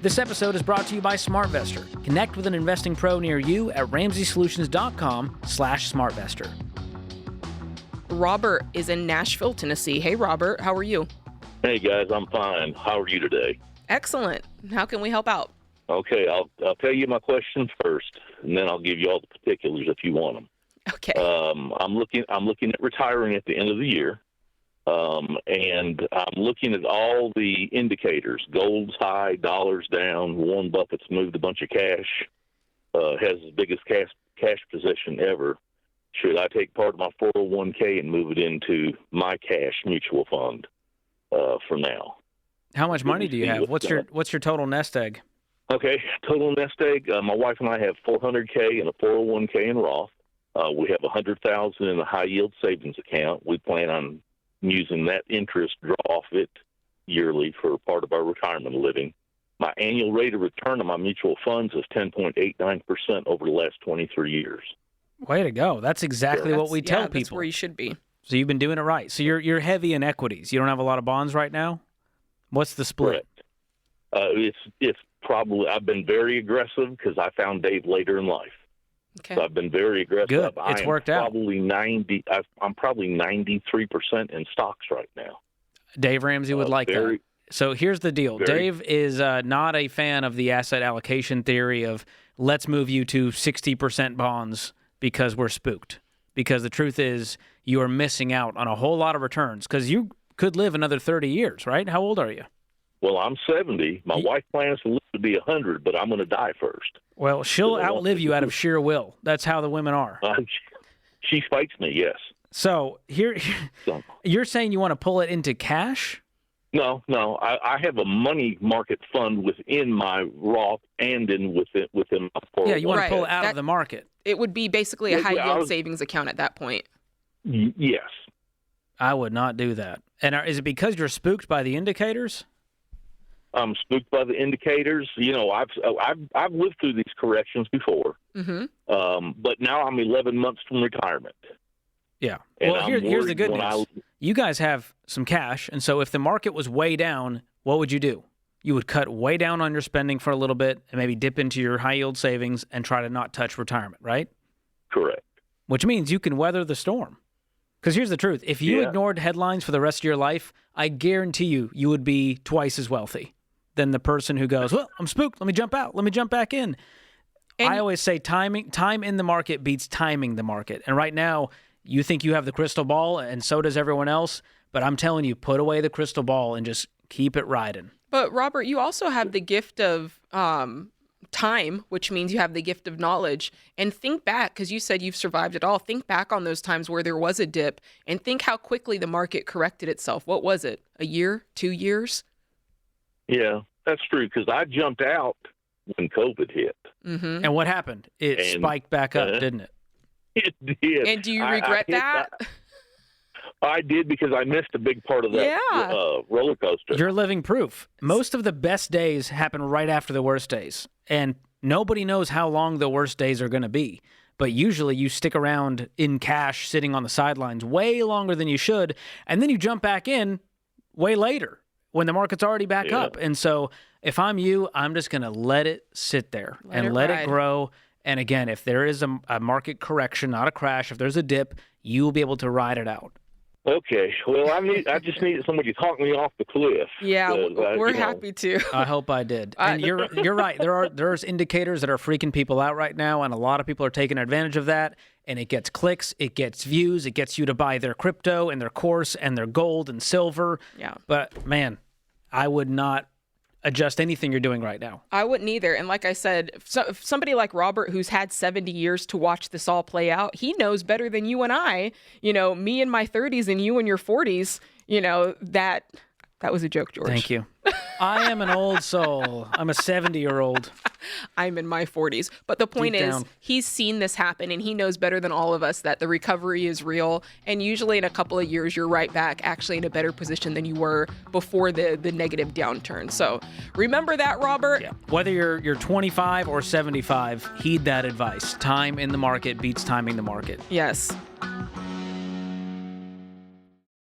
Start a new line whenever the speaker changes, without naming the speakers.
This episode is brought to you by SmartVestor. Connect with an investing pro near you at RamseySolutions.com/SmartVestor.
Robert is in Nashville, Tennessee. Hey, Robert, how are you?
Hey, guys, I'm fine. How are you today?
Excellent. How can we help out?
Okay, I'll tell you my questions first, and then I'll give you all the particulars if you want them.
Okay.
I'm looking at retiring at the end of the year, and I'm looking at all the indicators: gold's high, dollars down. Warren Buffett's moved a bunch of cash, has the biggest cash position ever. Should I take part of my 401k and move it into my cash mutual fund for now?
How much money do you have? What's your total nest egg?
Okay, total nest egg. My wife and I have 400k in a 401k in Roth. We have 100,000 in a high yield savings account. We plan on using that interest draw off it yearly for part of our retirement living. My annual rate of return on my mutual funds is 10.89% over the last 23 years.
Way to go. That's exactly what we tell people.
That's where you should be.
So you've been doing it right. So you're heavy in equities. You don't have a lot of bonds right now? What's the split?
Correct. It's probably, I've been very aggressive because I found Dave later in life.
Okay.
So I've been very aggressive.
Good. It's worked out.
I'm probably 93% in stocks right now.
Dave Ramsey would like that. So here's the deal. Dave is not a fan of the asset allocation theory of let's move you to 60% bonds because we're spooked. Because the truth is you are missing out on a whole lot of returns because you could live another 30 years, right? How old are you?
Well, I'm 70. My wife plans to live to be 100, but I'm going to die first.
Well, she'll outlive you out of sheer will. That's how the women are.
She fights me, yes.
So you're saying you want to pull it into cash?
No. I have a money market fund within my Roth and within my 401k.
Yeah, you want to pull it out of the market.
It would be basically a high-yield savings account at that point.
Yes.
I would not do that. And is it because you're spooked by the indicators?
I'm spooked by the indicators. You know, I've lived through these corrections before, but now I'm 11 months from retirement.
Yeah.
And
well, here's the good news. You guys have some cash, and so if the market was way down, what would you do? You would cut way down on your spending for a little bit and maybe dip into your high-yield savings and try to not touch retirement, right?
Correct.
Which means you can weather the storm. Because here's the truth. If you ignored headlines for the rest of your life, I guarantee you would be twice as wealthy than the person who goes, well, I'm spooked. Let me jump out. Let me jump back in. And I always say time in the market beats timing the market. And right now, you think you have the crystal ball, and so does everyone else. But I'm telling you, put away the crystal ball and just keep it riding. But,
Robert, you also have the gift of time, which means you have the gift of knowledge. And think back, because you said you've survived it all. Think back on those times where there was a dip and think how quickly the market corrected itself. What was it? A year? 2 years?
Yeah, that's true, because I jumped out when COVID hit.
Mm-hmm. And what happened? It spiked back up, didn't it?
It did.
And do you regret that?
I did, because I missed a big part of that roller coaster.
You're living proof. Most of the best days happen right after the worst days. And nobody knows how long the worst days are going to be. But usually you stick around in cash sitting on the sidelines way longer than you should. And then you jump back in way later when the market's already back up. And so if I'm you, I'm just going to let it sit there and let it grow. And again, if there is a market correction, not a crash, if there's a dip, you will be able to ride it out.
Okay. Well, I just needed somebody to talk me off the cliff.
Yeah, we're happy to.
I hope I did. And you're right. There's indicators that are freaking people out right now, and a lot of people are taking advantage of that. And it gets clicks, it gets views, it gets you to buy their crypto and their course and their gold and silver.
Yeah.
But man, I would not adjust anything you're doing right now.
I wouldn't either. And like I said, if somebody like Robert, who's had 70 years to watch this all play out, he knows better than you and I, me in my 30s and you in your 40s, that was a joke, George.
Thank you. I am an old soul. I'm a 70-year-old.
I'm in my 40s. But the point is, he's seen this happen, and he knows better than all of us that the recovery is real. And usually in a couple of years, you're right back actually in a better position than you were before the negative downturn. So remember that, Robert.
Yeah. Whether you're 25 or 75, heed that advice. Time in the market beats timing the market.
Yes.